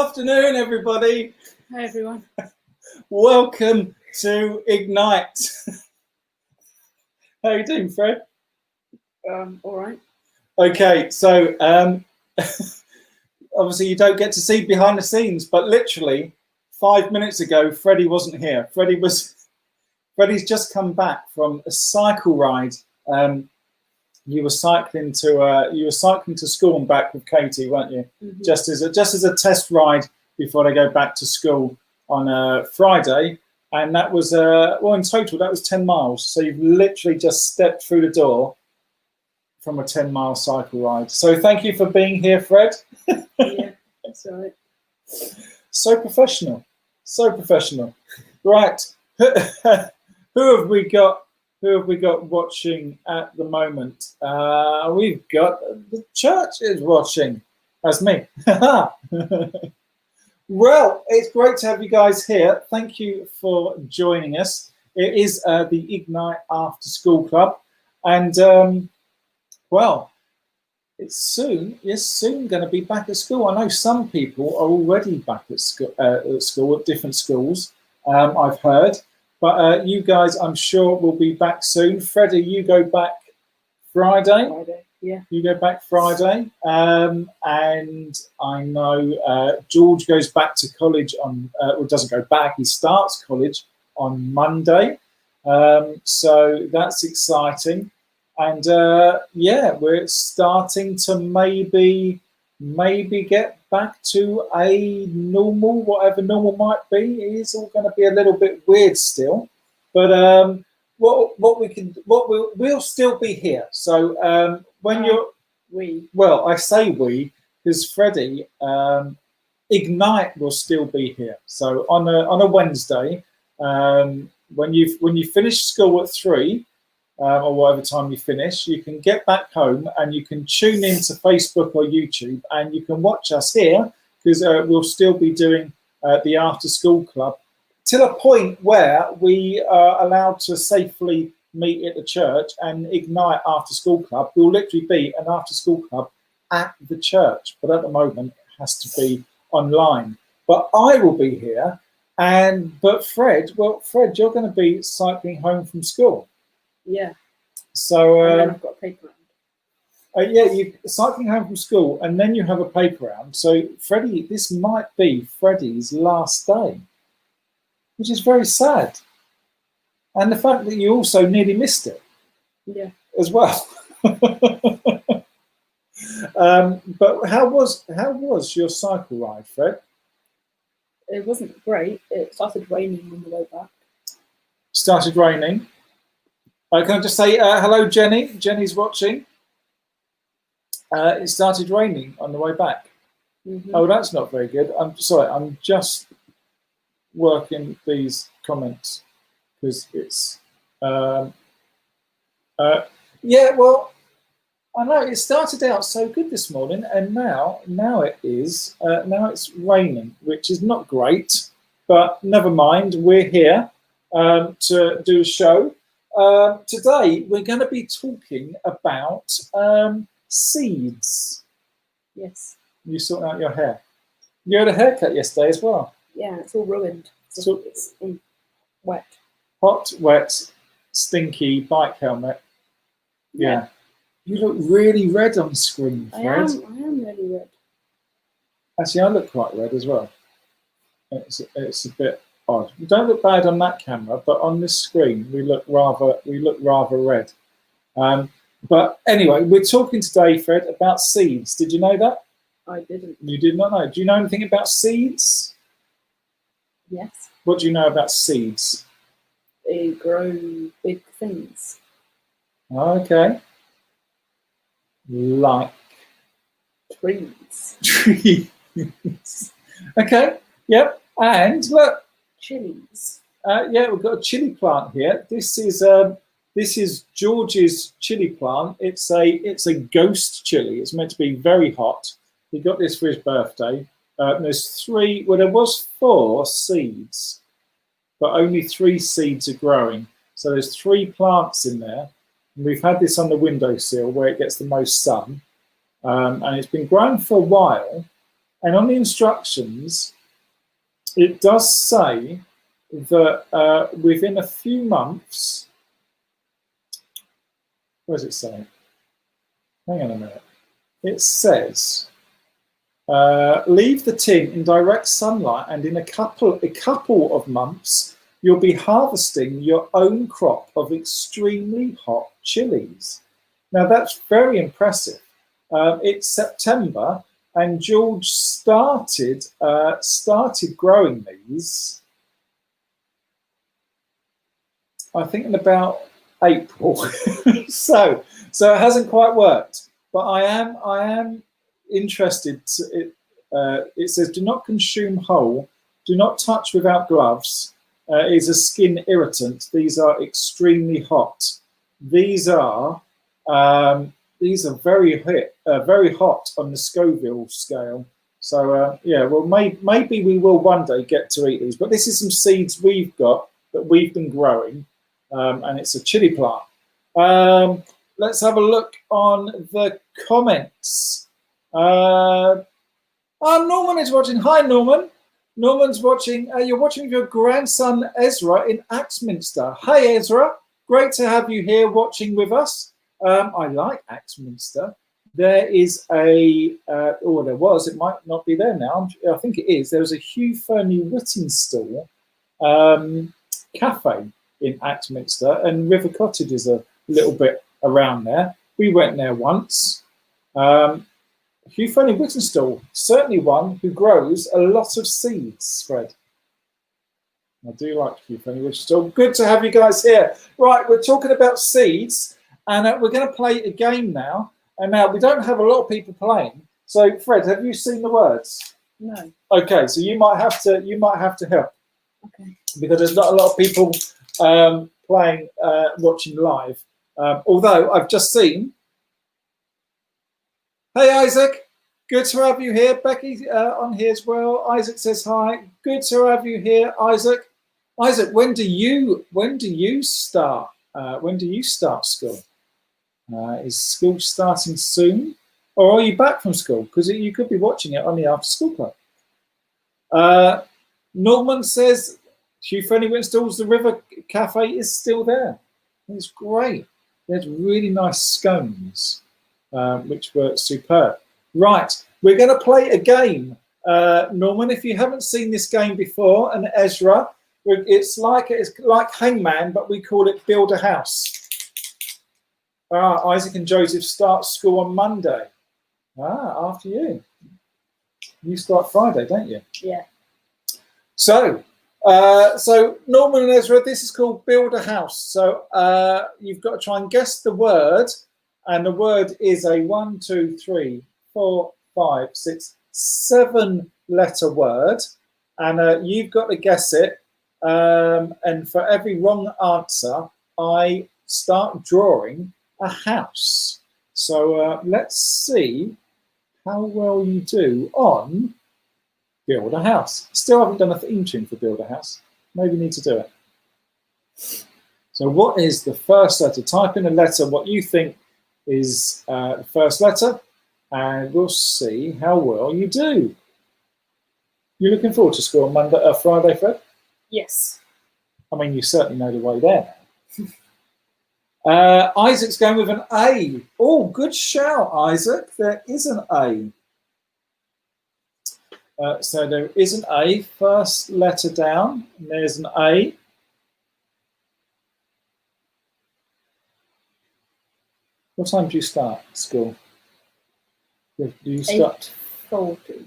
afternoon, everybody. Hi, everyone. Welcome to Ignite. How are you doing, Fred? All right. Okay, so obviously you don't get to see behind the scenes, but literally 5 minutes ago, Freddie wasn't here. Freddie's just come back from a cycle ride. You were cycling to school and back with Katie, weren't you? Mm-hmm. Just as a test ride before they go back to school on Friday, and that was in total that was 10 miles. So you've literally just stepped through the door from a 10-mile cycle ride. So thank you for being here, Fred. Yeah, that's all right. So professional, so professional. Right, who have we got? Who have we got watching at the moment? We've got the church is watching. That's me. Well, it's great to have you guys here. Thank you for joining us. It is the Ignite After School Club, and well, it's soon going to be back at school. I know some people are already back at school at different schools. I've heard. But you guys, I'm sure, will be back soon. Freddie, you go back Friday. Friday, yeah. You go back Friday. And I know George goes back to college doesn't go back. He starts college on Monday. So that's exciting. And yeah, we're starting to maybe get back to a normal, whatever normal might be. It is all going to be a little bit weird still, but we'll still be here. So I say we because Freddie, Ignite will still be here. So on a Wednesday, when you finish school at 3. Or whatever time you finish, you can get back home and you can tune into Facebook or YouTube and you can watch us here because we'll still be doing the After School Club till a point where we are allowed to safely meet at the church. And Ignite After School Club will literally be an after school club at the church, but at the moment it has to be online. But I will be here, but Fred, you're going to be cycling home from school. Yeah. So and then I've got a paper round. yeah, you're cycling home from school, and then you have a paper round. So Freddie, this might be Freddie's last day, which is very sad. And the fact that you also nearly missed it, yeah, as well. But how was your cycle ride, Fred? It wasn't great. It started raining on the way back. Started raining. Can I just say hello, Jenny? Jenny's watching. It started raining on the way back. Mm-hmm. Oh, that's not very good. I'm sorry. I'm just working these comments because it's. Yeah, well, I know it started out so good this morning, and now it's raining, which is not great. But never mind. We're here to do a show. Today we're going to be talking about seeds. Yes. You sorting out your hair. You had a haircut yesterday as well. Yeah, it's all ruined. It's wet. Hot, wet, stinky bike helmet. Yeah. You look really red on screen, Fred. I am really red. Actually, I look quite red as well. It's a bit odd. We don't look bad on that camera, but on this screen we look rather red. But anyway, we're talking today, Fred, about seeds. Did you know that? I didn't. You did not know. Do you know anything about seeds? Yes. What do you know about seeds? They grow big things. Okay. Like trees. Trees. Okay. Yep. And look. Chilies. Yeah, we've got a chili plant here. This is George's chili plant. It's a ghost chili. It's meant to be very hot. He got this for his birthday. There was 4 seeds, but only 3 seeds are growing. So there's 3 plants in there. And we've had this on the windowsill where it gets the most sun. And it's been growing for a while. And on the instructions, it does say that within a few months, what does it say? Hang on a minute. It says, leave the tin in direct sunlight, and in a couple of months, you'll be harvesting your own crop of extremely hot chilies. Now that's very impressive. It's September, and George started growing these, I think, in about April. so it hasn't quite worked, but I am interested. It says, do not consume whole, do not touch without gloves. It is a skin irritant. These are extremely hot. These are very hot on the Scoville scale. So yeah, well, maybe we will one day get to eat these. But this is some seeds we've got that we've been growing, and it's a chili plant. Let's have a look on the comments. Norman is watching. Hi, Norman. Norman's watching. You're watching with your grandson Ezra in Axminster. Hey, Ezra. Great to have you here watching with us. I like Axminster. There is there was, it might not be there now, I think it is. There was a Hugh Fernie Whittingstall cafe in Axminster, and River Cottage is a little bit around there. We went there once. Hugh Fernie Whittingstall, certainly one who grows a lot of seeds, Fred. I do like Hugh Fernie Whittingstall. Good to have you guys here. Right, we're talking about seeds. And we're going to play a game now. And now we don't have a lot of people playing. So, Fred, have you seen the words? No. Okay, so you might have to help. Okay. Because there's not a lot of people playing, watching live. Although I've just seen. Hey, Isaac. Good to have you here. Becky on here as well. Isaac says hi. Good to have you here, Isaac. Isaac, when do you start? When do you start school? Is school starting soon, or are you back from school? Because you could be watching it on the after school club. Norman says Hugh Fernie Whittingstall's The River Cafe is still there. It's great. There's really nice scones, which were superb. Right, we're going to play a game, Norman. If you haven't seen this game before, and Ezra, it's like Hangman, but we call it Build a House. Isaac and Joseph start school on Monday. After you. You start Friday, don't you? Yeah. So Norman and Ezra, this is called Build a House. So you've got to try and guess the word, and the word is a 1, 2, 3, 4, 5, 6, 7 letter word, and you've got to guess it. And for every wrong answer, I start drawing a house. So let's see how well you do on Build a House. Still haven't done a theme tune for Build a House. Maybe need to do it. So what is the first letter? Type in a letter what you think is the first letter, and we'll see how well you do. You looking forward to school on Friday, Fred? Yes. I mean, you certainly know the way there. Isaac's going with an A. Oh, good shout, Isaac. There is an A. So there is an A. First letter down. And there's an A. What time do you start school? Do you start? 8:40.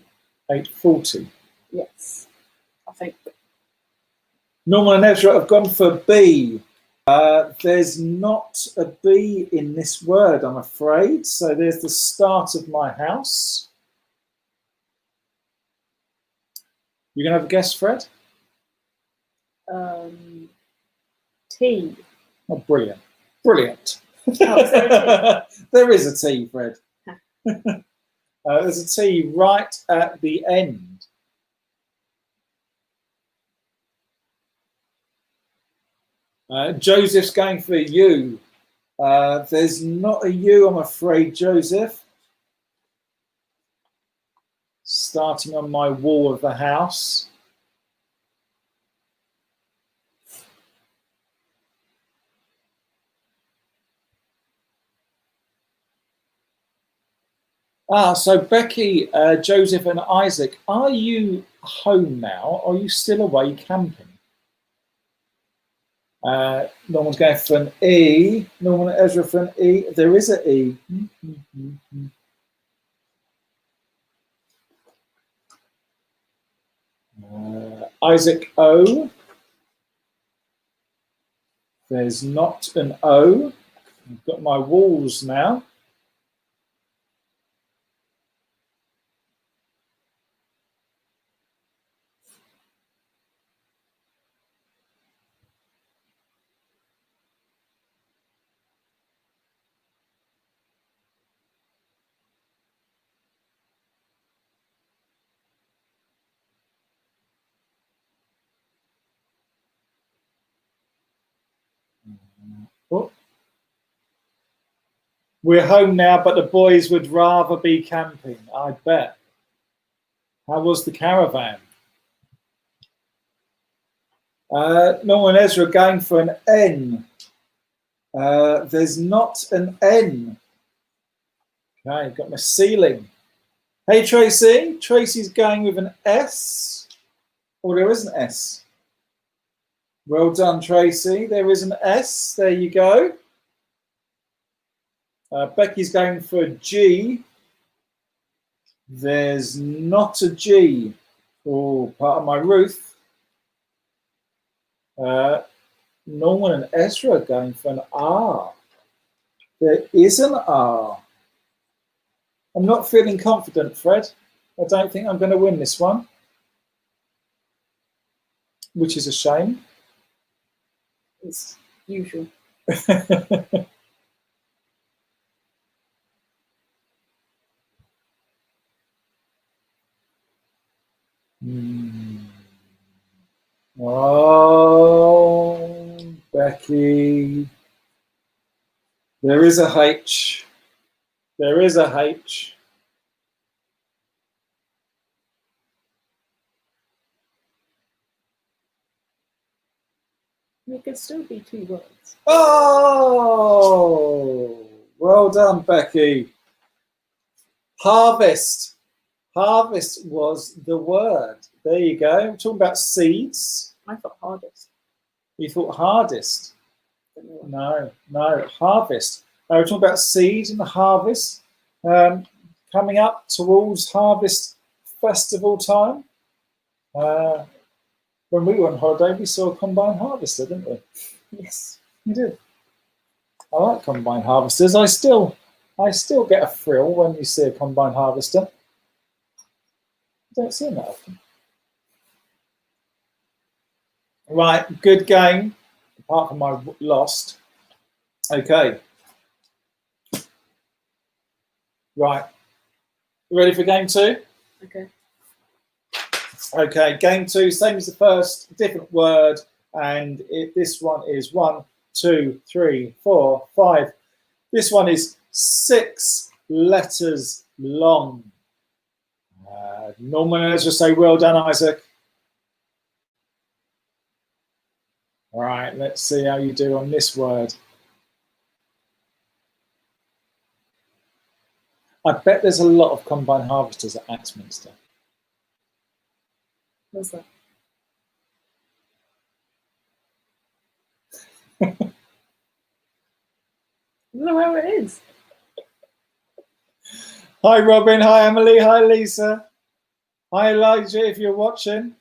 8:40. Yes, I think. Norman and Ezra have gone for B. There's not a B in this word, I'm afraid. So there's the start of my house. You gonna have a guess, Fred? T. Oh, brilliant. Brilliant. Oh, there is a T, Fred. There's a T right at the end. Joseph's going for U. There's not a U, I'm afraid, Joseph. starting on my wall of the house. So Becky, Joseph and Isaac, are you home now? Or are you still away camping? Norman's going for an E. Norman and Ezra for an E. There is an E. Isaac O. There's not an O. I've got my walls now. Oh. We're home now, but the boys would rather be camping, I bet. How was the caravan? Norman and Ezra going for an N. There's not an N. Okay, got my ceiling. Hey, Tracy. Tracy's going with an S. Oh, there is an S. Well done, Tracy. There is an S. There you go. Becky's going for a G. There's not a G. Oh, part of my roof. Norman and Ezra are going for an R. There is an R. I'm not feeling confident, Fred. I don't think I'm going to win this one, which is a shame. It's usual. Oh, Becky. There is a H. There is a H. It could still be two words. Oh, well done, Becky. Harvest. Harvest was the word. There you go. We're talking about seeds. I thought hardest. You thought hardest. No, harvest. We're talking about seeds and the harvest. Coming up towards harvest festival time. When we were on holiday, we saw a combine harvester, didn't we? Yes, we did. I like combine harvesters. I still get a thrill when you see a combine harvester. I don't see them that often. Right, good game, apart from my lost. Okay. Right. Ready for game two? Okay. Okay, game two, same as the first, different word, and this one is 1, 2, 3, 4, 5. This one is 6 letters long. Norman and Ezra say, well done, Isaac. All right, let's see how you do on this word. I bet there's a lot of combine harvesters at Axminster. What's that? I don't know where it is. Hi, Robin. Hi, Emily. Hi, Lisa. Hi, Elijah, if you're watching.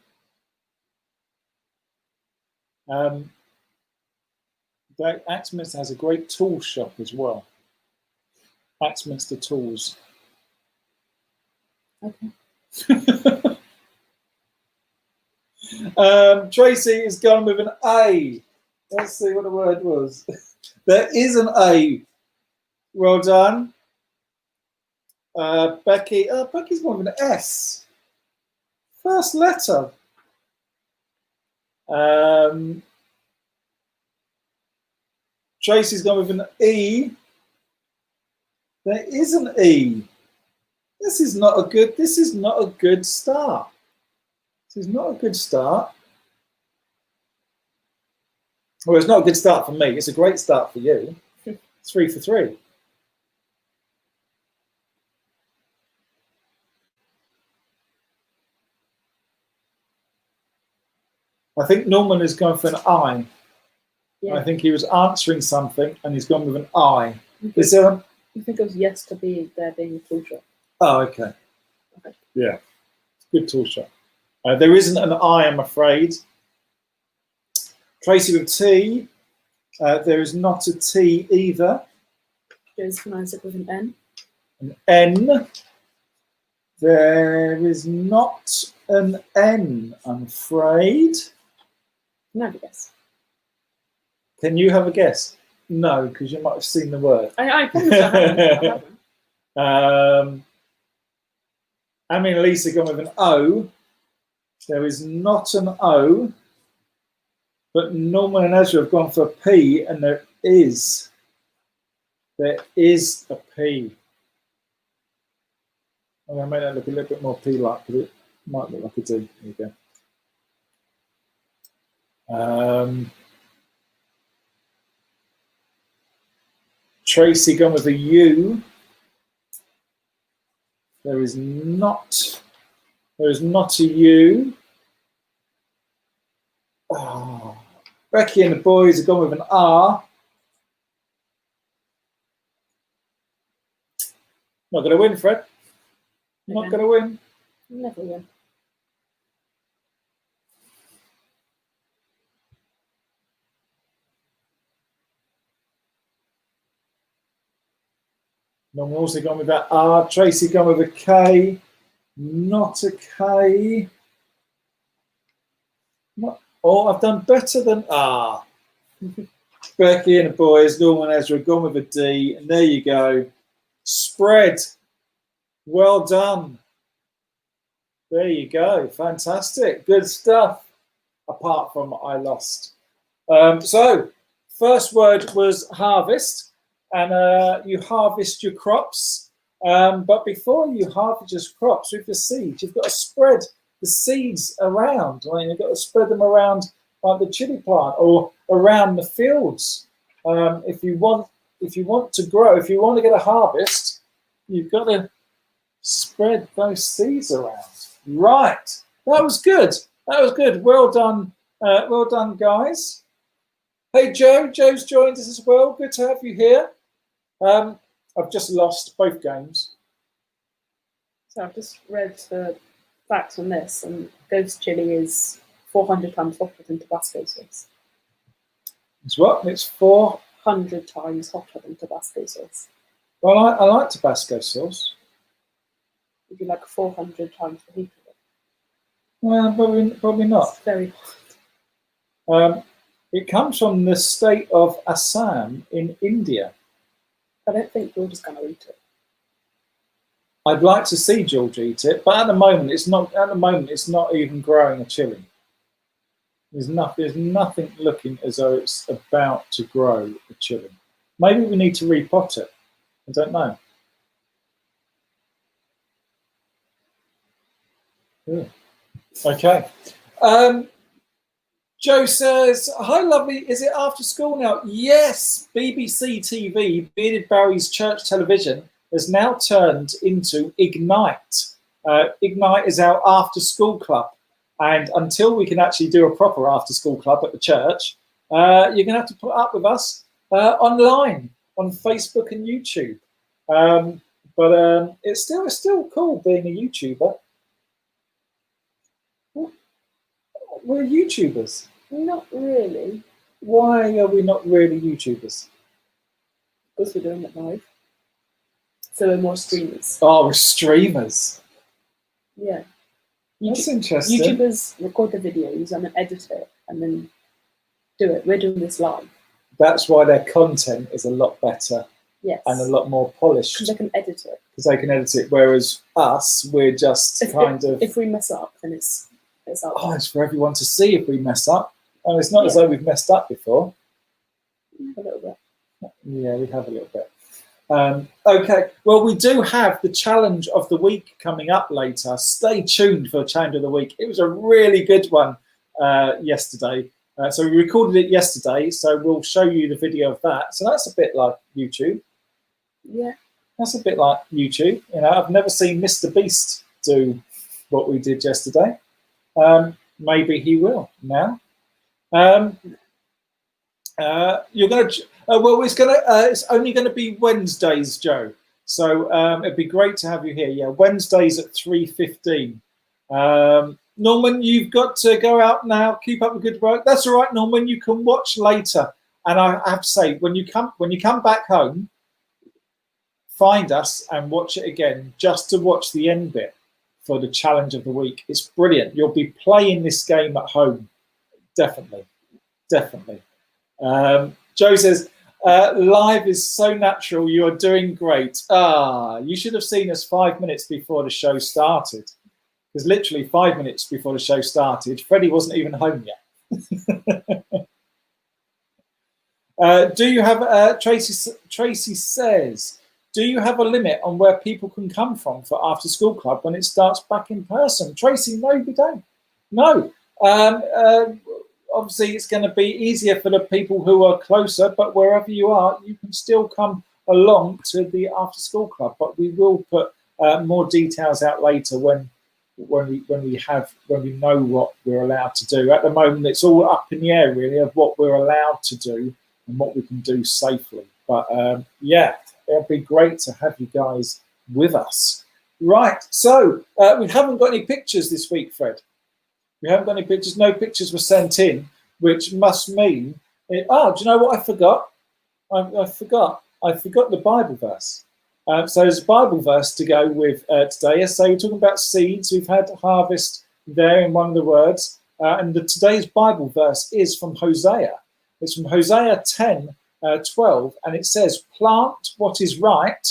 Axminster has a great tool shop as well. Axminster Tools. Okay. Tracy has gone with an A. Let's see what the word was. There is an A. Well done. Becky. Becky's gone with an S. First letter. Tracy's gone with an E. There is an E. This is not a good. This is not a good start. This is not a good start. Well, it's not a good start for me. It's a great start for you. 3 for 3. I think Norman is going for an I. Yeah. I think he was answering something and he's gone with an I. I Is there a... think it was yes to be there being a tool shop. Oh, okay. Okay. Yeah. Good tool shop. There isn't an I, I'm afraid. Tracy with T. There is not a T either. Joseph and Isaac with an N. An N. There is not an N, I'm afraid. Can I have a guess? Can you have a guess? No, because you might have seen the word. I promise I haven't. I haven't. Amy and Lisa gone with an O. There is not an O. But Norman and Ezra have gone for a P, and there is a P. I'm going to make that look a little bit more P-like, but it might look like a D. There you go. Tracy gone with a U. There is not a U. Oh. Becky and the boys have gone with an R. Not going to win, Fred. Not going to win. Never win. Norman also gone with that R. Tracy gone with a K. Not a K. Oh, I've done better than R. Becky and the boys, Norman and Ezra, gone with a D. And there you go. Spread. Well done. There you go. Fantastic. Good stuff. Apart from I lost. So, first word was harvest. And you harvest your crops. But before you harvest your crops with the seeds, you've got to spread the seeds around. I mean, you've got to spread them around like the chili plant or around the fields. If you want to grow, if you want to get a harvest, you've got to spread those seeds around. Right. That was good. That was good. Well done. Well done, guys. Hey, Joe. Joe's joined us as well. Good to have you here. I've just lost both games. So I've just read the facts on this, and ghost chili is 400 times hotter than Tabasco sauce. It's what? It's 400 times hotter than Tabasco sauce. Well, I like Tabasco sauce. Would you like 400 times the heat of it? Well, probably not. It's very hot. It comes from the state of Assam in India. I don't think George is going to eat it. I'd like to see George eat it, but at the moment it's not. At the moment, it's not even growing a chili. There's nothing looking as though it's about to grow a chili. Maybe we need to repot it. I don't know. Yeah. Okay. Joe says, hi, lovely. Is it after school now? Yes. BBC TV, Bearded Barry's church television, has now turned into Ignite. Ignite is our after school club. And until we can actually do a proper after school club at the church, you're going to have to put up with us online on Facebook and YouTube. But it's still cool being a YouTuber. We're YouTubers. Not really. Why are we not really YouTubers? Because we're doing it live. So we're more streamers. Oh, we're streamers. Yeah. That's interesting. YouTubers record the videos and then edit it and then do it. We're doing this live. That's why their content is a lot better. Yes. And a lot more polished. Because they can edit it. Because they can edit it, whereas us, we're just If we mess up, then it's up. Oh, it's for everyone to see if we mess up. And it's not as though we've messed up before. A little bit. Yeah, we have a little bit. Okay, well, we do have the challenge of the week coming up later. Stay tuned for the challenge of the week. It was a really good one yesterday. So we recorded it yesterday, so we'll show you the video of that. So that's a bit like YouTube. Yeah. That's a bit like YouTube. You know, I've never seen Mr. Beast do what we did yesterday. Maybe he will now. You're going to. Well, it's only going to be Wednesdays, Joe. So it'd be great to have you here. Yeah, Wednesdays at 3:15. Norman, you've got to go out now. Keep up the good work. That's all right, Norman. You can watch later. And I have to say, when you come back home, find us and watch it again, just to watch the end bit for the challenge of the week. It's brilliant. You'll be playing this game at home. Definitely. Joe says, live is so natural. You are doing great. You should have seen us 5 minutes before the show started. Because literally 5 minutes before the show started, Freddie wasn't even home yet. Do you have, Tracy says, do you have a limit on where people can come from for after school club when it starts back in person? Tracy, no, we don't. No. Obviously, it's going to be easier for the people who are closer, but wherever you are, you can still come along to the after school club. But we will put more details out later when we know what we're allowed to do. At the moment, it's all up in the air really of what we're allowed to do and what we can do safely. But yeah, it'll be great to have you guys with us. Right, so we haven't got any pictures this week, Fred. We haven't got any pictures. No pictures were sent in, which must mean. Do you know what I forgot? I forgot the Bible verse. So there's a Bible verse to go with today. So we're talking about seeds. We've had harvest there in one of the words. And today's Bible verse is from Hosea. It's from Hosea 10:12. And it says, plant what is right,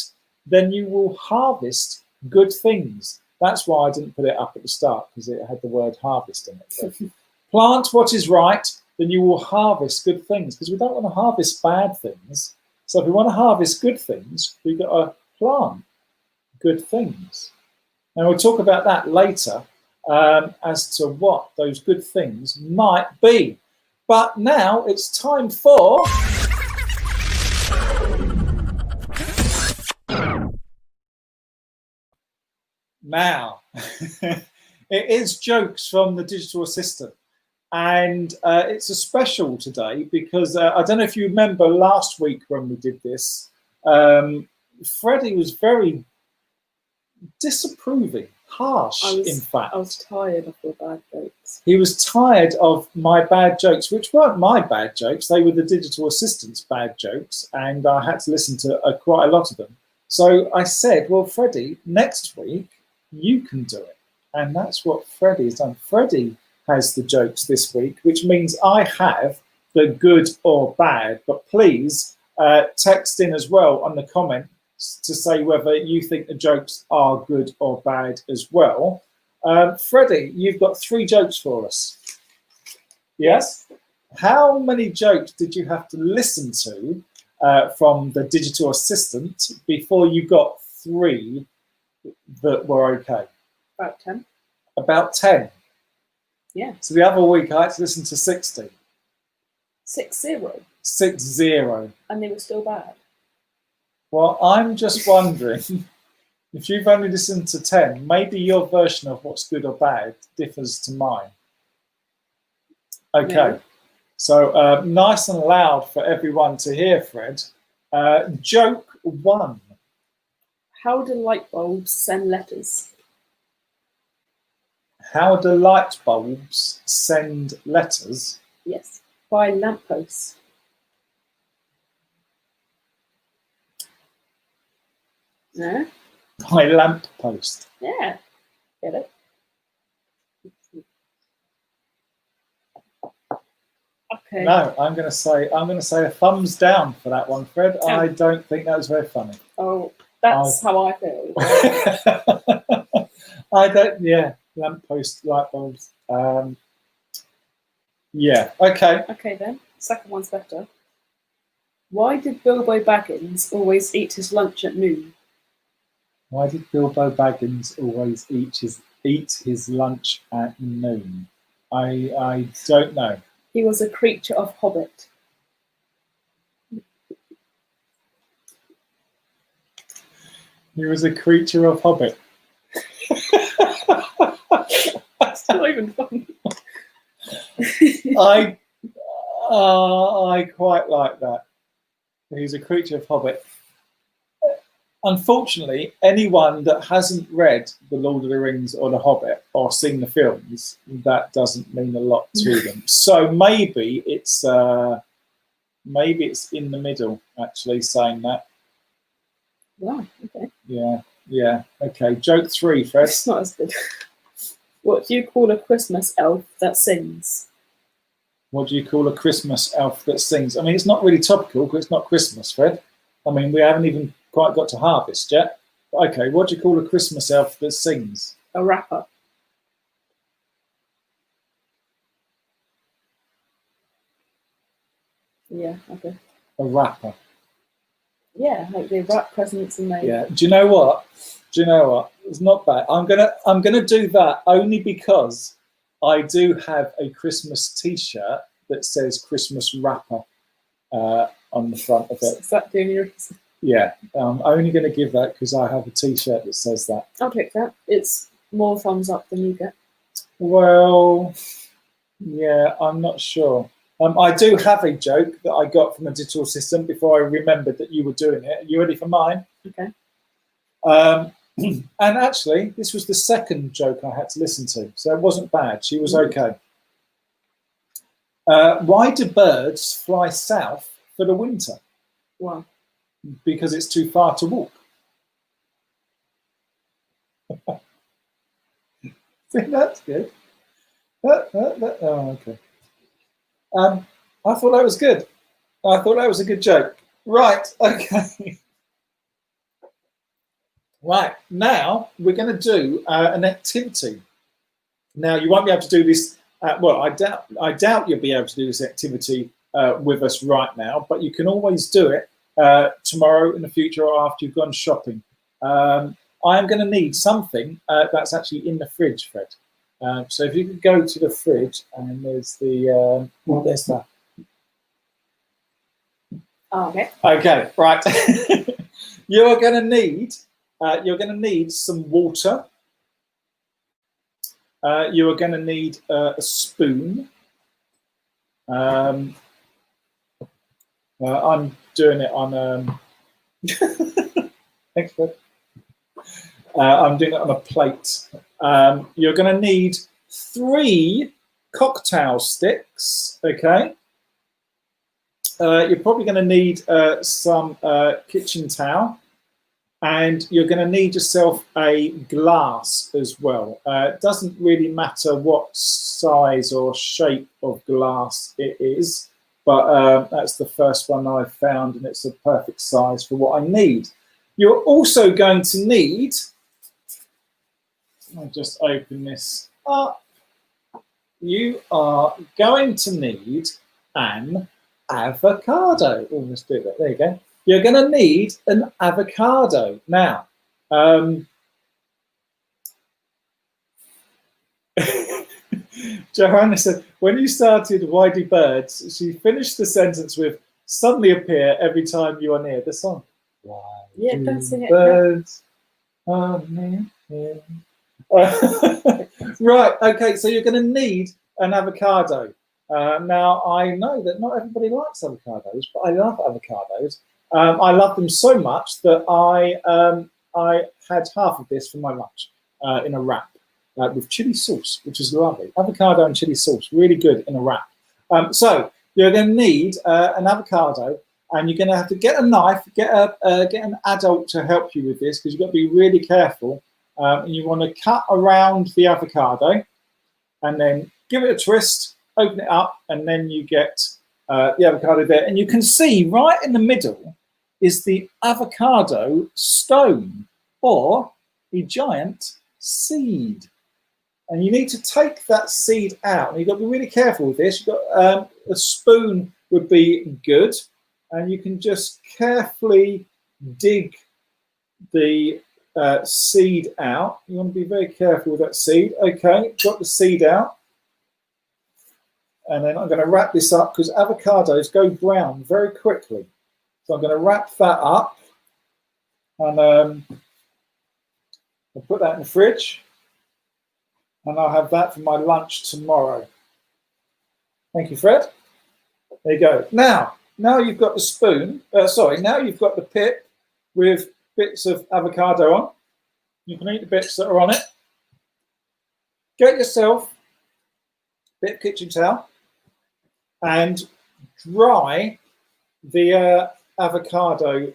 then you will harvest good things. That's why I didn't put it up at the start, because it had the word harvest in it. So, plant what is right, then you will harvest good things. Because we don't want to harvest bad things. So if we want to harvest good things, we've got to plant good things. And we'll talk about that later as to what those good things might be. But now it's time for... Now, it is jokes from the digital assistant. And it's a special today because I don't know if you remember last week when we did this, Freddie was very disapproving, harsh, in fact. I was tired of your bad jokes. He was tired of my bad jokes, which weren't my bad jokes. They were the digital assistant's bad jokes, and I had to listen to quite a lot of them. So I said, well, Freddie, next week, you can do it. And that's what Freddie has done. Freddie has the jokes this week, which means I have the good or bad. But please text in as well on the comment to say whether you think the jokes are good or bad as well. Freddie, you've got 3 jokes for us. Yes? How many jokes did you have to listen to from the digital assistant before you got 3 that were okay? About 10. About 10? Yeah. So the other week I had to listen to 60. 60? 60. And they were still bad? Well, I'm just wondering, if you've only listened to 10, maybe your version of what's good or bad differs to mine. Okay. Maybe. So nice and loud for everyone to hear, Fred. Joke 1. How do light bulbs send letters? How do light bulbs send letters? Yes, by lampposts. No? By lamppost. Yeah, get it? Okay. No, I'm going to say a thumbs down for that one, Fred. Oh. I don't think that was very funny. Oh, that's how I feel. I don't. Yeah, lamppost, light bulbs. Yeah. Okay. Okay then. Second one's better. Why did Bilbo Baggins always eat his lunch at noon? Why did Bilbo Baggins always eat his lunch at noon? I don't know. He was a creature of Hobbit. He was a creature of Hobbit. That's not even funny. I quite like that. He's a creature of Hobbit. Unfortunately, anyone that hasn't read The Lord of the Rings or The Hobbit or seen the films, that doesn't mean a lot to them. So maybe it's in the middle, actually, saying that. Wow, okay. Yeah. Okay, joke 3, Fred. It's not as good. What do you call a Christmas elf that sings? What do you call a Christmas elf that sings? I mean, it's not really topical because it's not Christmas, Fred. I mean, we haven't even quite got to harvest yet. Okay, what do you call a Christmas elf that sings? A rapper. Yeah, okay. A rapper. Yeah, like they wrap presents and they. Yeah. Do you know what? It's not bad. I'm gonna do that only because I do have a Christmas T-shirt that says Christmas rapper on the front of it. Is that the only reason? Yeah, I'm only going to give that because I have a T-shirt that says that. I'll take that. It's more thumbs up than you get. Well, yeah, I'm not sure. I do have a joke that I got from a digital assistant before I remembered that you were doing it. Are you ready for mine? Okay. And actually, this was the second joke I had to listen to, so it wasn't bad. She was okay. Why do birds fly south for the winter? Wow. Because it's too far to walk. See, that's good. Oh, okay. I thought that was good. I thought that was a good joke. Right, okay. Right, now we're going to do an activity. Now, you won't be able to do this, well, I doubt you'll be able to do this activity with us right now, but you can always do it tomorrow, in the future, or after you've gone shopping. I am going to need something that's actually in the fridge, Fred. So if you could go to the fridge, and there's there's that. Oh, okay. Okay, right. You're going to need some water. You are going to need a spoon. I'm doing it on. Thanks, Fred. I'm doing it on a plate. You're going to need 3 cocktail sticks. Okay. You're probably going to need some kitchen towel, and you're going to need yourself a glass as well. It doesn't really matter what size or shape of glass it is, but that's the first one I've found, and it's a perfect size for what I need. You're also going to need, I'll just open this up. You are going to need an avocado. Oh, let's do that. There you go. You're going to need an avocado. Now, Johanna said, when you started Why Do Birds, she finished the sentence with suddenly appear every time you are near the song. Why Yeah, do don't sing it. birds are near? Right, okay, so you're going to need an avocado. Now, I know that not everybody likes avocados, but I love avocados. I love them so much that I had half of this for my lunch in a wrap with chili sauce, which is lovely. Avocado and chili sauce, really good in a wrap. So you're going to need an avocado, and you're going to have to get a knife, get an adult to help you with this, because you've got to be really careful. And you want to cut around the avocado, and then give it a twist, open it up, and then you get the avocado there. And you can see right in the middle is the avocado stone, or a giant seed. And you need to take that seed out. And you've got to be really careful with this. You've got a spoon would be good. and you can just carefully dig the seed out. You want to be very careful with that seed. Okay, got the seed out. And then I'm going to wrap this up because avocados go brown very quickly. So I'm going to wrap that up and I'll put that in the fridge and I'll have that for my lunch tomorrow. Thank you, Fred. There you go. Now you've got the spoon. Now you've got the pip with bits of avocado on. You can eat the bits that are on it. Get yourself a bit of kitchen towel and dry the avocado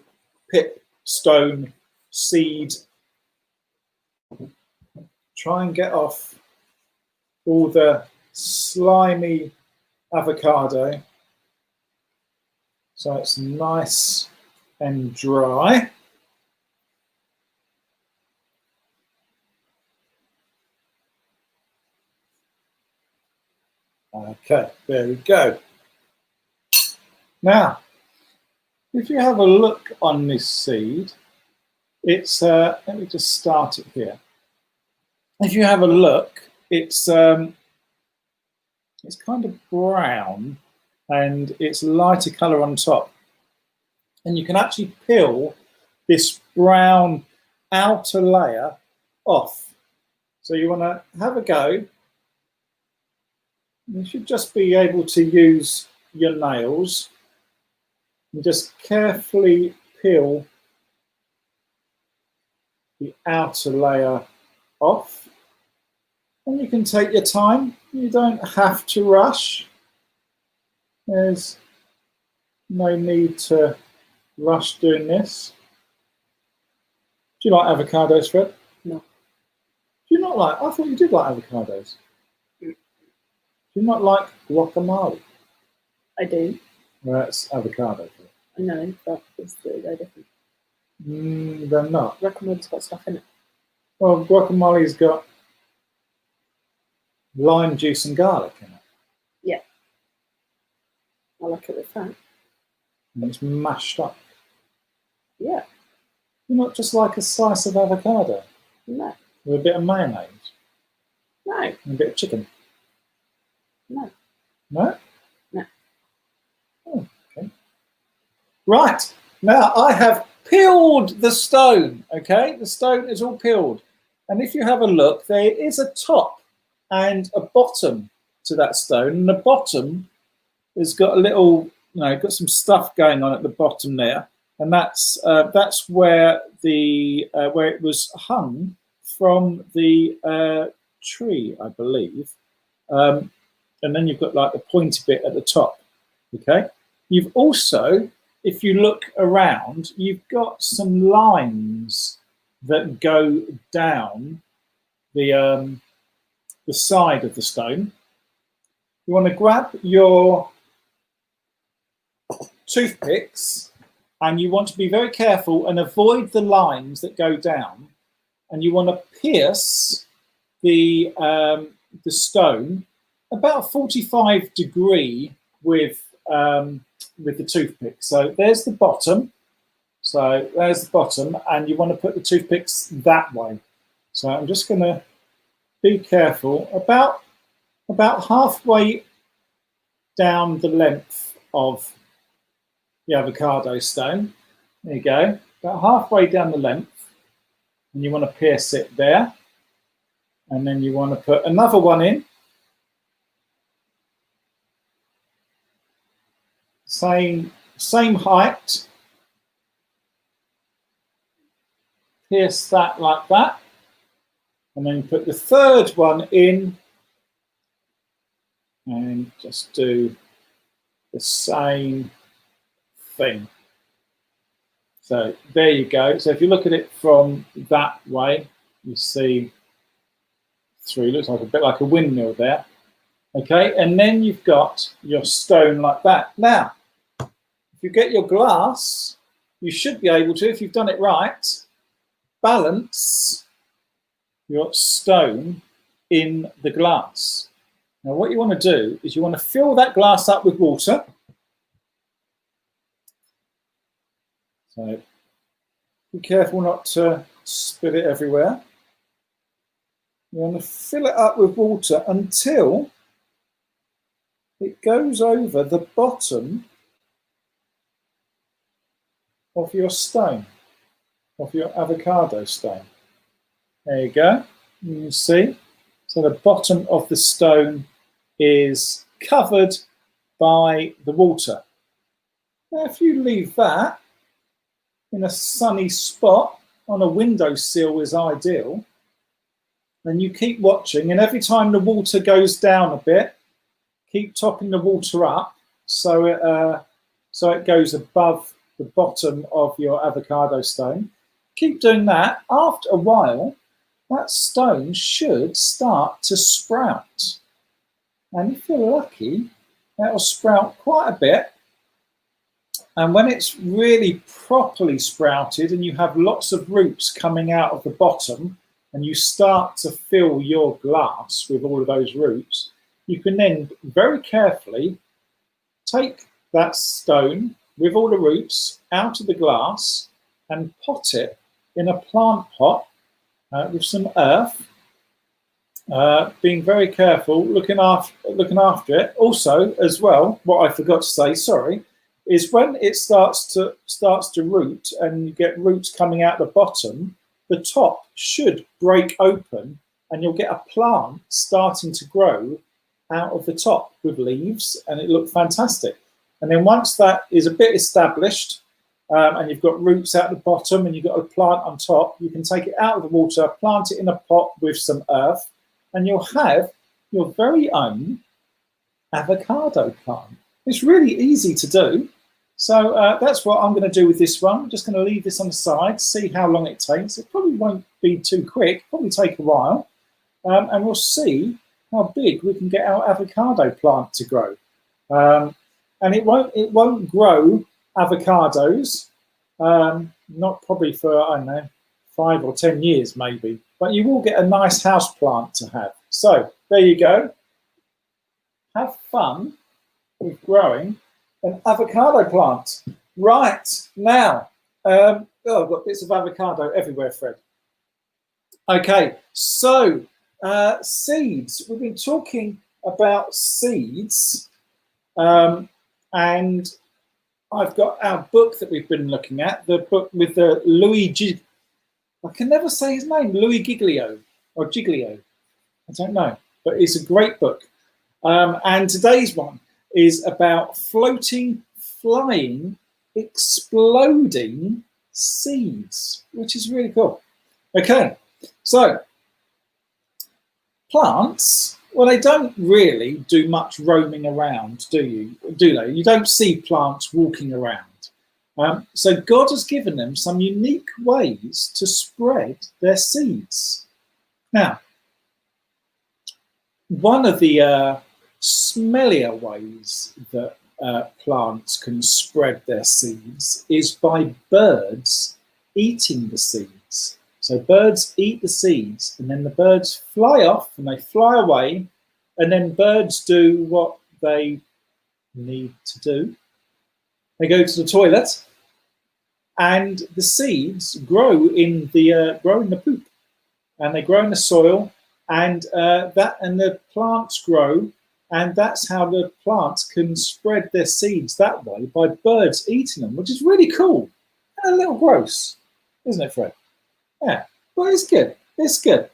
pip, stone, seed. Try and get off all the slimy avocado so it's nice and dry. Okay, there we go. Now, if you have a look on this seed, it's, let me just start it here. If you have a look, it's kind of brown and it's lighter colour on top. And you can actually peel this brown outer layer off. So you want to have a go. You should just be able to use your nails and just carefully peel the outer layer off. And you can take your time. You don't have to rush. There's no need to rush doing this. Do you like avocados, Fred? No. Do you not like? I thought you did like avocados. Do you not like guacamole? I do. Well, that's avocado. I know, but it's very different. They're not. Guacamole's got stuff in it. Well, guacamole's got lime juice and garlic in it. Yeah. I like it with that. And it's mashed up. Yeah. You're not just like a slice of avocado. No. With a bit of mayonnaise. No. And a bit of chicken. No. No? No. Oh, okay. Right. Now I have peeled the stone. Okay, the stone is all peeled. And if you have a look, there is a top and a bottom to that stone. And the bottom has got a little, got some stuff going on at the bottom there. And that's where where it was hung from the tree, I believe. And then you've got like the pointy bit at the top. Okay. You've also, if you look around, you've got some lines that go down the side of the stone. You want to grab your toothpicks and you want to be very careful and avoid the lines that go down. And you want to pierce the stone about 45 degree with the toothpick. So there's the bottom. So there's the bottom, and you want to put the toothpicks that way. So I'm just going to be careful. About halfway down the length of the avocado stone. There you go. About halfway down the length, and you want to pierce it there. And then you want to put another one in. Same height. Pierce that like that. And then put the third one in. And just do the same thing. So there you go. So if you look at it from that way, you see through, looks like a bit like a windmill there. Okay, and then you've got your stone like that. Now, if you get your glass, you should be able to, if you've done it right, balance your stone in the glass. Now, what you want to do is you want to fill that glass up with water. So be careful not to spill it everywhere. You want to fill it up with water until it goes over the bottom of your stone, of your avocado stone. There you go. You can see. So the bottom of the stone is covered by the water. Now, if you leave that in a sunny spot on a windowsill is ideal, then you keep watching, and every time the water goes down a bit, keep topping the water up so it goes above the bottom of your avocado stone. Keep doing that. After a while, that stone should start to sprout. And if you're lucky, that'll sprout quite a bit. And when it's really properly sprouted and you have lots of roots coming out of the bottom and you start to fill your glass with all of those roots, you can then very carefully take that stone with all the roots out of the glass and pot it in a plant pot with some earth, being very careful, looking after it. Also, as well, what I forgot to say, sorry, is when it starts to root and you get roots coming out the bottom, the top should break open and you'll get a plant starting to grow out of the top with leaves, and it looked fantastic. And then once that is a bit established and you've got roots out the bottom and you've got a plant on top, you can take it out of the water, plant it in a pot with some earth, and you'll have your very own avocado plant. It's really easy to do. So that's what I'm going to do with this one. I'm just going to leave this on the side, see how long it takes. It probably won't be too quick, probably take a while. And we'll see how big we can get our avocado plant to grow. And it won't grow avocados, not probably for, I don't know, 5 or 10 years maybe. But you will get a nice house plant to have. So there you go. Have fun with growing an avocado plant. Right, now, I've got bits of avocado everywhere, Fred. Okay, so seeds. We've been talking about seeds, and I've got our book that we've been looking at, the book with the I can never say his name, Louis Giglio, or Giglio, I don't know, but it's a great book. And today's one is about floating, flying, exploding seeds, which is really cool. Okay, so plants, well, they don't really do much roaming around, do they? You don't see plants walking around. So God has given them some unique ways to spread their seeds. Now, one of the smellier ways that plants can spread their seeds is by birds eating the seeds. So birds eat the seeds, and then the birds fly off and they fly away, and then birds do what they need to do. They go to the toilet, and the seeds grow in the poop, and they grow in the soil, and the plants grow, and that's how the plants can spread their seeds that way, by birds eating them, which is really cool and a little gross, isn't it, Fred? Yeah, but it's good. It's good.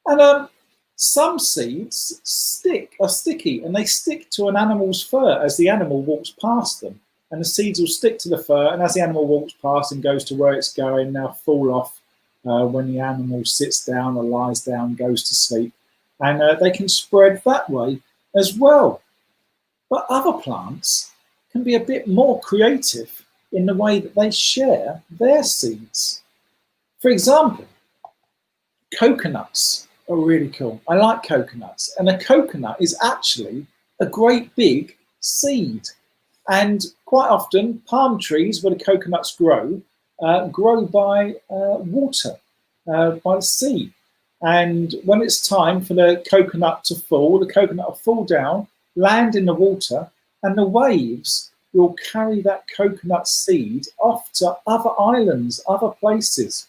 And some seeds are sticky, and they stick to an animal's fur as the animal walks past them. And the seeds will stick to the fur, and as the animal walks past and goes to where it's going, they'll fall off when the animal sits down or lies down, goes to sleep. And they can spread that way as well. But other plants can be a bit more creative in the way that they share their seeds. For example, coconuts are really cool. I like coconuts. And a coconut is actually a great big seed. And quite often, palm trees where the coconuts grow by water, by the sea. And when it's time for the coconut to fall, the coconut will fall down, land in the water, and the waves will carry that coconut seed off to other islands, other places,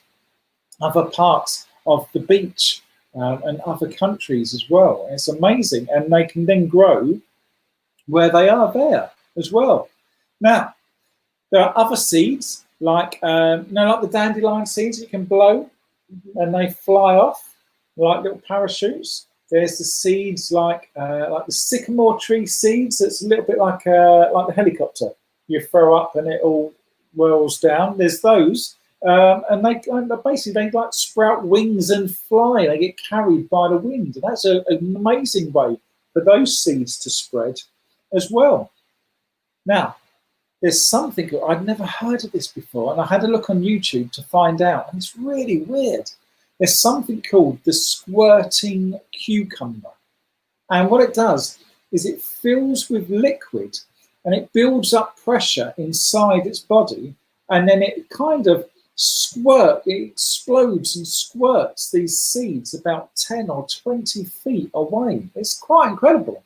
other parts of the beach, and other countries as well. It's amazing, and they can then grow where they are there as well. Now, there are other seeds like like the dandelion seeds you can blow, and they fly off like little parachutes. There's the seeds like the sycamore tree seeds. It's a little bit like the helicopter. You throw up and it all whirls down. There's those, and they basically like sprout wings and fly. They get carried by the wind, and that's an amazing way for those seeds to spread as well. Now, there's something I'd never heard of this before, and I had a look on YouTube to find out, and it's really weird. There's something called the squirting cucumber, and what it does is it fills with liquid and it builds up pressure inside its body, and then it kind of it explodes and squirts these seeds about 10 or 20 feet away. It's quite incredible.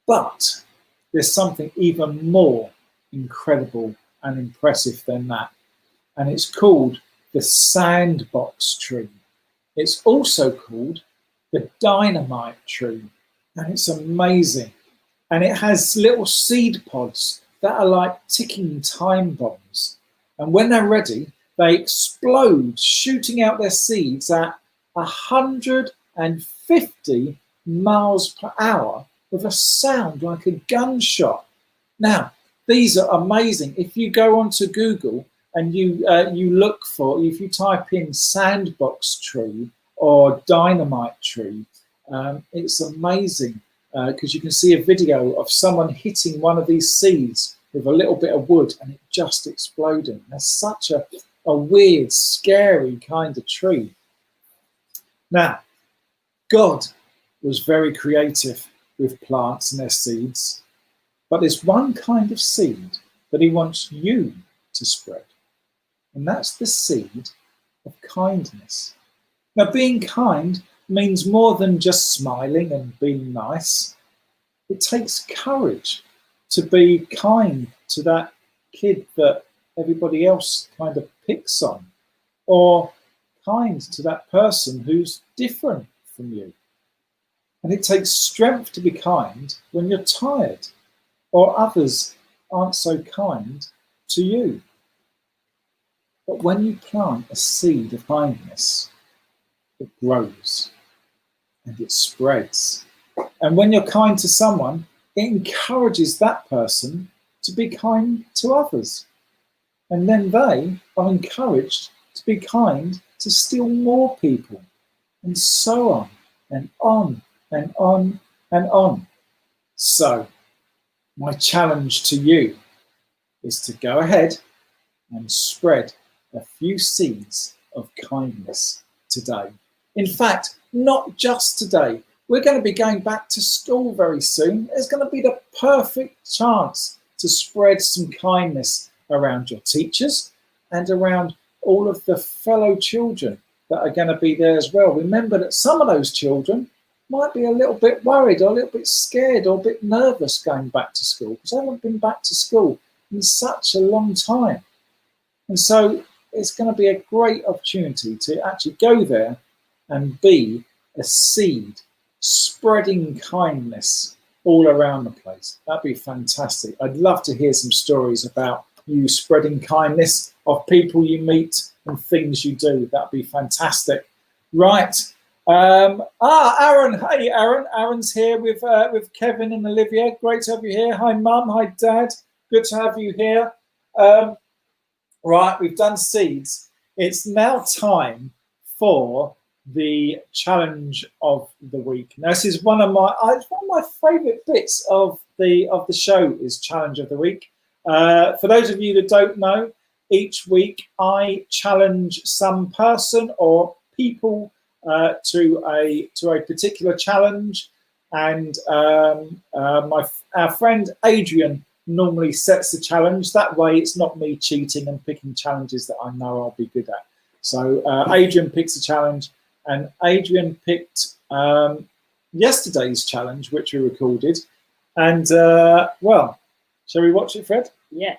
But there's something even more incredible and impressive than that, and it's called the sandbox tree. It's also called the dynamite tree, and it's amazing. And it has little seed pods that are like ticking time bombs. And when they're ready, they explode, shooting out their seeds at 150 miles per hour with a sound like a gunshot. Now, these are amazing. If you go onto Google and you look for, if you type in sandbox tree or dynamite tree, it's amazing because you can see a video of someone hitting one of these seeds with a little bit of wood and it just exploding. That's such a weird, scary kind of tree. Now, God was very creative with plants and their seeds, but there's one kind of seed that he wants you to spread, and that's the seed of kindness. Now, being kind means more than just smiling and being nice. It takes courage to be kind to that kid that everybody else kind of picks on, or kind to that person who's different from you. And it takes strength to be kind when you're tired or others aren't so kind to you. But when you plant a seed of kindness, it grows and it spreads. And when you're kind to someone, it encourages that person to be kind to others. And then they are encouraged to be kind to still more people, and so on and on and on and on. So, my challenge to you is to go ahead and spread a few seeds of kindness today. In fact, not just today. We're going to be going back to school very soon. It's going to be the perfect chance to spread some kindness around your teachers and around all of the fellow children that are going to be there as well. Remember that some of those children might be a little bit worried or a little bit scared or a bit nervous going back to school because they haven't been back to school in such a long time. And so it's going to be a great opportunity to actually go there and be a seed spreading kindness all around the place. That'd be fantastic. I'd love to hear some stories about you spreading kindness of people you meet and things you do. That'd be fantastic. Right. Aaron. Hey, Aaron. Aaron's here with Kevin and Olivia. Great to have you here. Hi, Mum. Hi, Dad. Good to have you here. Right, we've done seeds. It's now time for the challenge of the week. Now, this is one of my favourite bits of the show is challenge of the week. For those of you that don't know, each week I challenge some person or people to a particular challenge, and our friend Adrian normally sets the challenge. That way, it's not me cheating and picking challenges that I know I'll be good at. So Adrian picks a challenge. And Adrian picked yesterday's challenge, which we recorded. And, well, Shall we watch it, Fred? Yeah.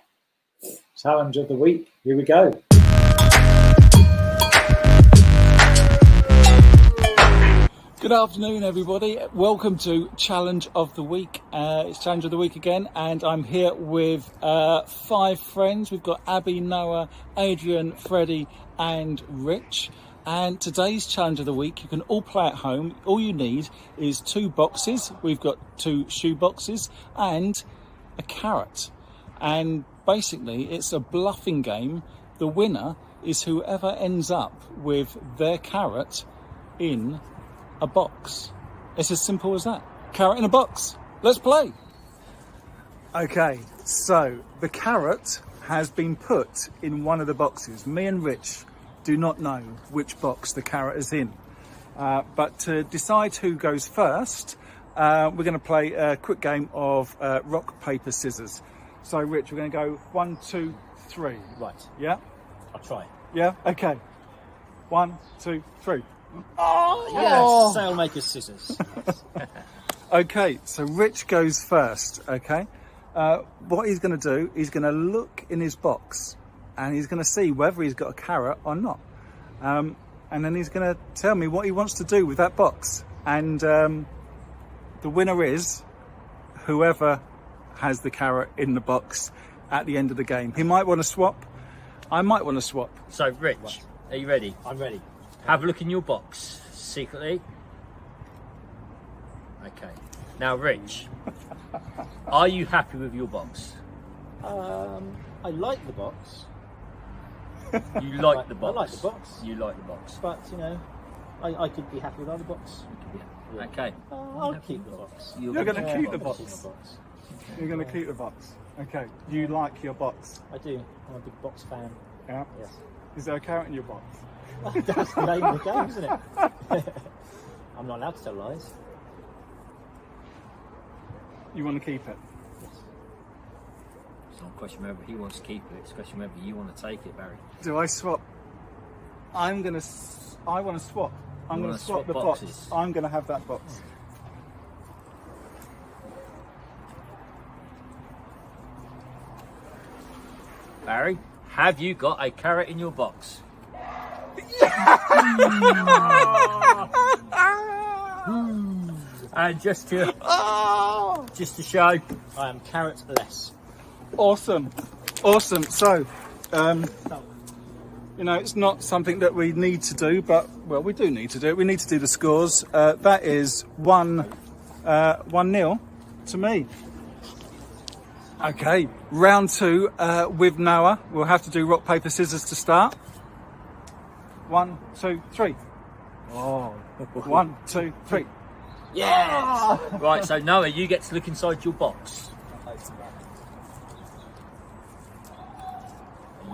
Challenge of the week. Here we go. Good afternoon, everybody. Welcome to Challenge of the Week. It's Challenge of the Week again, and I'm here with 5 friends. We've got Abby, Noah, Adrian, Freddie, and Rich. And today's Challenge of the Week, you can all play at home. All you need is 2 boxes. We've got 2 shoe boxes and a carrot. And basically, it's a bluffing game. The winner is whoever ends up with their carrot in a box. It's as simple as that. Carrot in a box. Let's play. Okay, so the carrot has been put in one of the boxes. Me and Rich do not know which box the carrot is in. But to decide who goes first, we're going to play a quick game of rock, paper, scissors. So Rich, we're going to go 1, 2, 3. Right, Yeah? I'll try. Yeah? Okay. 1, 2, 3. Yes, sailmaker's scissors. Okay, so Rich goes first, okay? What he's going to do, he's going to look in his box and he's going to see whether he's got a carrot or not. And then he's going to tell me what he wants to do with that box. And the winner is whoever has the carrot in the box at the end of the game. He might want to swap. I might want to swap. So, Rich, are you ready? I'm ready. Have a look in your box, secretly. Okay. Now, Rich, are you happy with your box? I like the box. You like the box? I like the box. You like the box. But, you know, I could be happy without the box. Okay. I'll keep the box. You're going to keep the I'll box. keep the box. You're going to keep the box. Okay. You like your box? I do. I'm a big box fan. Yeah. Yes. Is there a carrot in your box? That's the name of the game, isn't it? I'm not allowed to tell lies. You want to keep it? Yes. It's not a question whether he wants to keep it, it's a question whether you want to take it, Barry. Do I swap? I want to swap. I'm You going wanna to swap swap the boxes? box. I'm going to have that box. Barry, have you got a carrot in your box? And just to show, I am carrot-less. Awesome. Awesome. So, you know, it's not something that we need to do, but, well, we do need to do it. We need to do the scores. That is 1-0 to me. Okay, round 2 with Noah. We'll have to do rock, paper, scissors to start. 1, 2, 3. Oh, 1, 2, 3. yes! Right, so Noah, you get to look inside your box. Are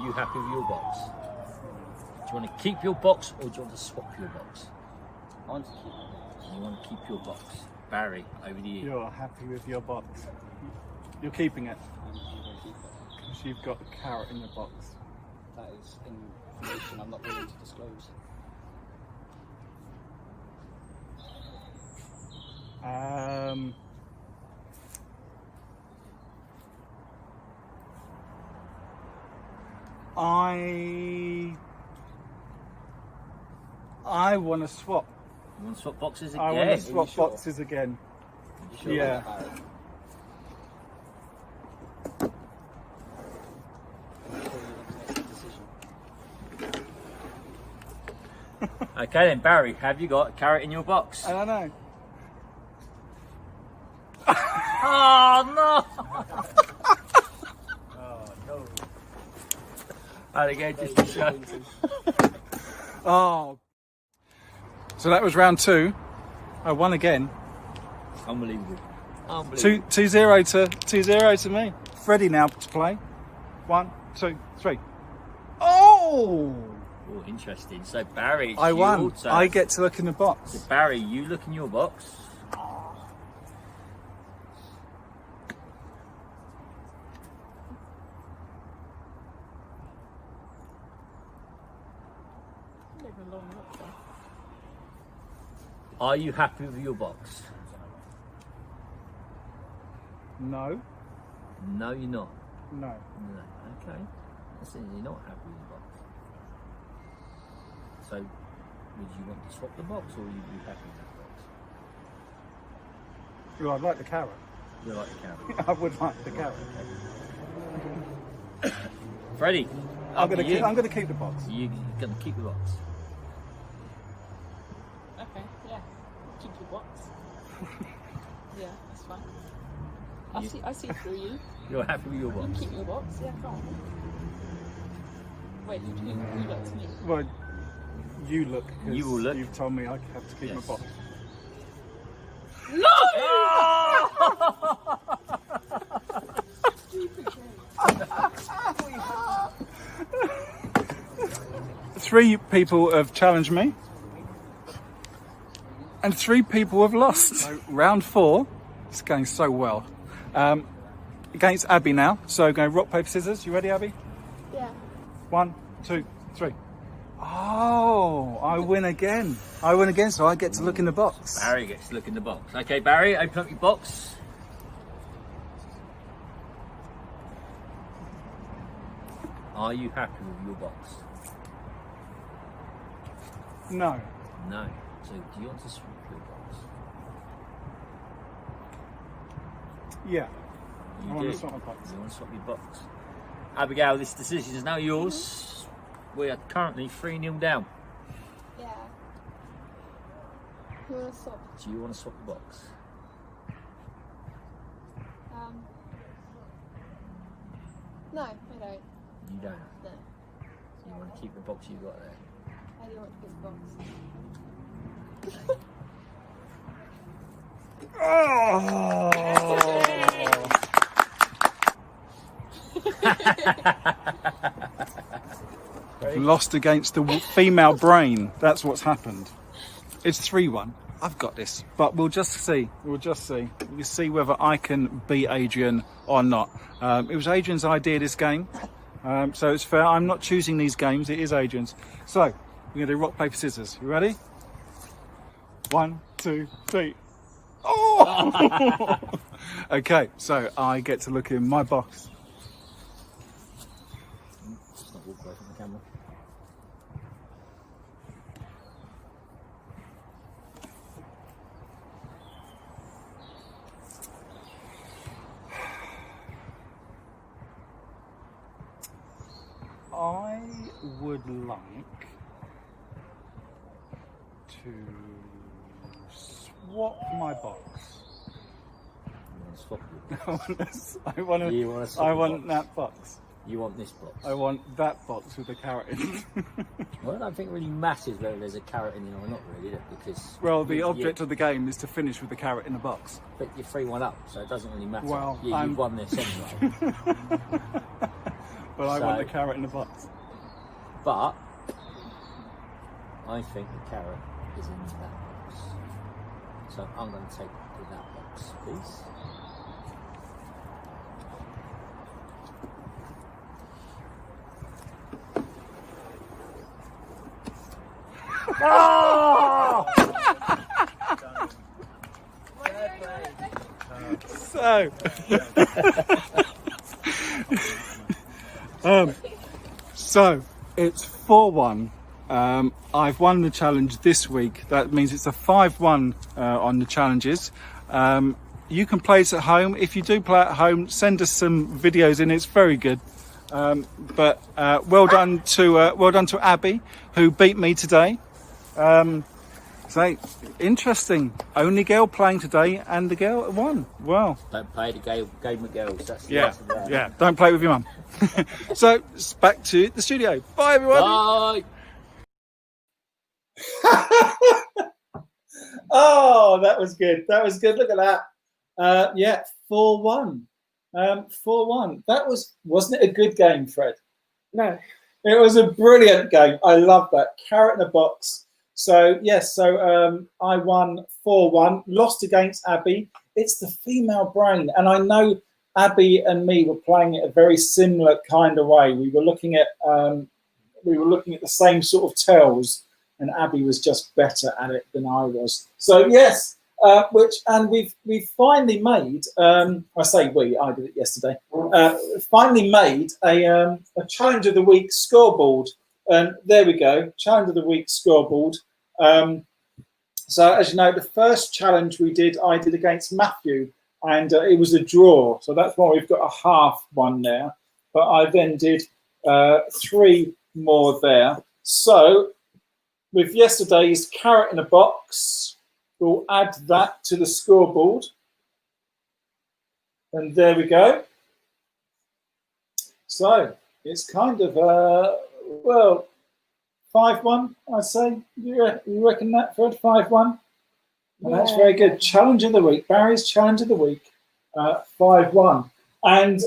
you happy with your box? Do you want to keep your box or do you want to swap your box? I want to keep it. You want to keep your box. Barry, over to you. You're happy with your box. You're keeping it I'm going to keep it. because you've got a carrot in your box. That is information I'm not willing to disclose. I want to swap. You want to swap boxes again? I want to swap sure? boxes again. Sure. Yeah. Okay then, Barry, have you got a carrot in your box? I don't know. Oh no! And again, just to show. Oh. So that was round 2. I won again. Unbelievable. Unbelievable. 2-0 to me. Freddie now to play. 1, 2, 3. Oh! Oh, interesting. So Barry, it's I you won. also. I get to look in the So box. Barry, you look in your box. Are you happy with your box? No. No, you're not. No. No. Okay. That's it. You're not happy with the box. So, would you want to swap the box, or would you be happy with that box? Well, I'd like the carrot. You like the carrot? I would like the carrot. Freddie, I'm going to keep the box. You're going to keep the box. Okay, yeah. Keep your box. Yeah, that's fine. I see through you. You're happy with your You box? keep your box, yeah, come on. Wait, who look to me? Well, you look. 'Cause You will look. You've told me I have to keep Yes. my box. Three people have challenged me, and 3 people have lost. So, round 4, it's going so well. Against Abby now. So go rock, paper, scissors. You ready, Abby? Yeah. 1, 2, 3. Oh, I win again. So I get to look in the box. Barry gets to look in the box. Okay, Barry, open up your box. Are you happy with your box? No. No. So, do you want to swap your box? Yeah. You I want do. to swap my box. You want to swap your box? Abigail, this decision is now yours. We are currently 3-0 down. Yeah. Who wanna swap? Do you want to swap the box? No, I don't. You don't. No. You want to keep the box you've got there. I do want to keep the box. Lost against the female brain. That's what's happened. It's 3-1. I've got this, but we'll just see. We'll see whether I can beat Adrian or not. It was Adrian's idea, this game, so it's fair. I'm not choosing these games. It is Adrian's. So we're gonna do rock, paper, scissors. You ready? 1, 2, 3. Oh! Okay, so I get to look in my box. Just not walk away from the camera. I would like to swap my box. You want to swap your box? I want You want to swap I your want box? that box. You want this box? I want that box with the carrot in. Well, I don't think it really matters whether there's a carrot in it or not, really, because... Well, the object of the game is to finish with the carrot in the box. But you're 3-1 up, so it doesn't really matter. Well, You've won this anyway. But I want the So- carrot in the box. But I think the carrot is in that box. So I'm going to take that box, please. So, so it's 4-1. I've won the challenge this week. That means it's a 5-1 on the challenges. You can play this at home. If you do play at home, send us some videos in. It's very good. But well done to Abby, who beat me today. So interesting. Only girl playing today, and the girl won. Well, Don't play the game of girls. That's the yeah, lesson there. yeah. Don't play with your mum. So it's back to the studio. Bye, everyone. Bye. Oh, that was good. That was good. Look at that. Yeah, 4-1. 4-1. That wasn't it a good game, Fred? No. It was a brilliant game. I love that. Carrot in a box. So, yes, I won 4-1, lost against Abby. It's the female brain. And I know Abby and me were playing it a very similar kind of way. We were looking at the same sort of tells, and Abby was just better at it than I was. So, yes, we've finally made. I say we. I did it yesterday. Finally made a challenge of the week scoreboard, and there we go. Challenge of the week scoreboard. So as you know, the first challenge we did, I did against Matthew, and it was a draw. So that's why we've got a half one there. But I then did 3 more there. So with yesterday's carrot in a box, we'll add that to the scoreboard. And there we go. So it's kind of, well, 5-1, I'd say. You reckon that, Fred? 5-1? And that's very good. Challenge of the week. Barry's challenge of the week. 5-1. And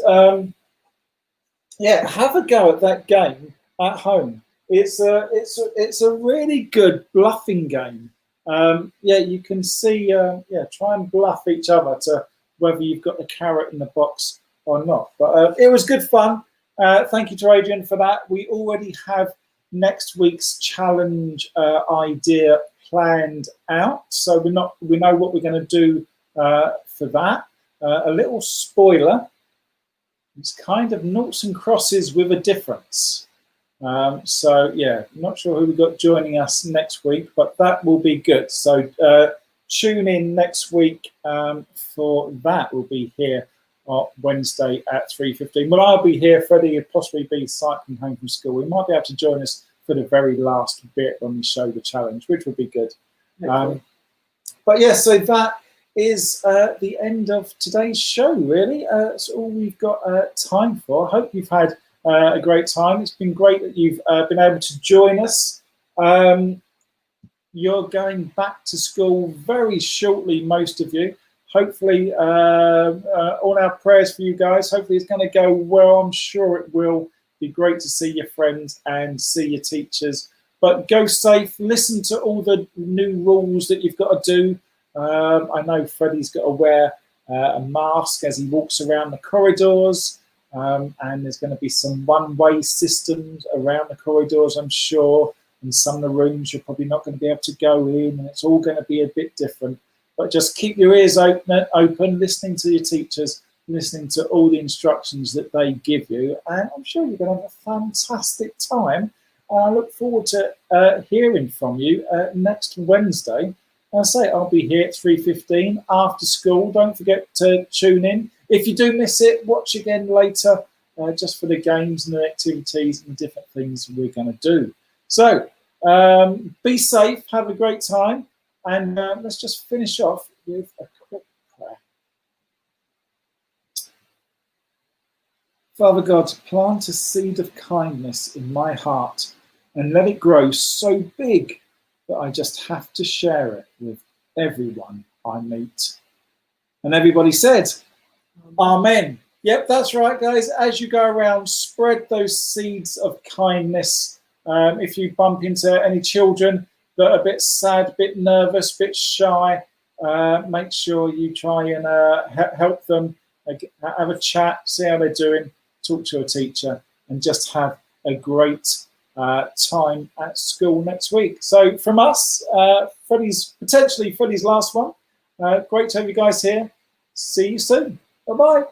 yeah, have a go at that game at home. It's a really good bluffing game. Yeah, you can see. Yeah, try and bluff each other to whether you've got the carrot in the box or not. But it was good fun. Thank you to Adrian for that. We already have next week's challenge idea planned out, so we know what we're going to do for that. A little spoiler: it's kind of noughts and crosses with a difference. So yeah, not sure who we got joining us next week, but that will be good. So tune in next week for that. We'll be here on Wednesday at 3:15. Well, I'll be here. Freddie will possibly be cycling home from school. He might be able to join us for the very last bit when we show the challenge, which would be good. But yeah, so that is the end of today's show, really. That's all we've got time for. I hope you've had a great time. It's been great that you've been able to join us. You're going back to school very shortly, most of you. Hopefully, all our prayers for you guys. Hopefully it's going to go well. I'm sure it will. Be great to see your friends and see your teachers. But go safe. Listen to all the new rules that you've got to do. I know Freddie's got to wear a mask as he walks around the corridors. And there's going to be some one-way systems around the corridors, I'm sure. In some of the rooms, you're probably not going to be able to go in, and it's all going to be a bit different. But just keep your ears open, listening to your teachers, listening to all the instructions that they give you. And I'm sure you're going to have a fantastic time. I look forward to hearing from you next Wednesday. I say I'll be here at 3:15 after school. Don't forget to tune in. If you do miss it, watch again later, just for the games and the activities and different things we're going to do. So be safe, have a great time, and let's just finish off with a quick prayer. Father God, plant a seed of kindness in my heart and let it grow so big that I just have to share it with everyone I meet. And everybody said, Amen. Yep, that's right, guys. As you go around, spread those seeds of kindness. If you bump into any children that are a bit sad, a bit nervous, a bit shy, make sure you try and help them, have a chat, see how they're doing, talk to a teacher, and just have a great time at school next week. So from us, potentially Freddie's last one. Great to have you guys here. See you soon. Bye-bye.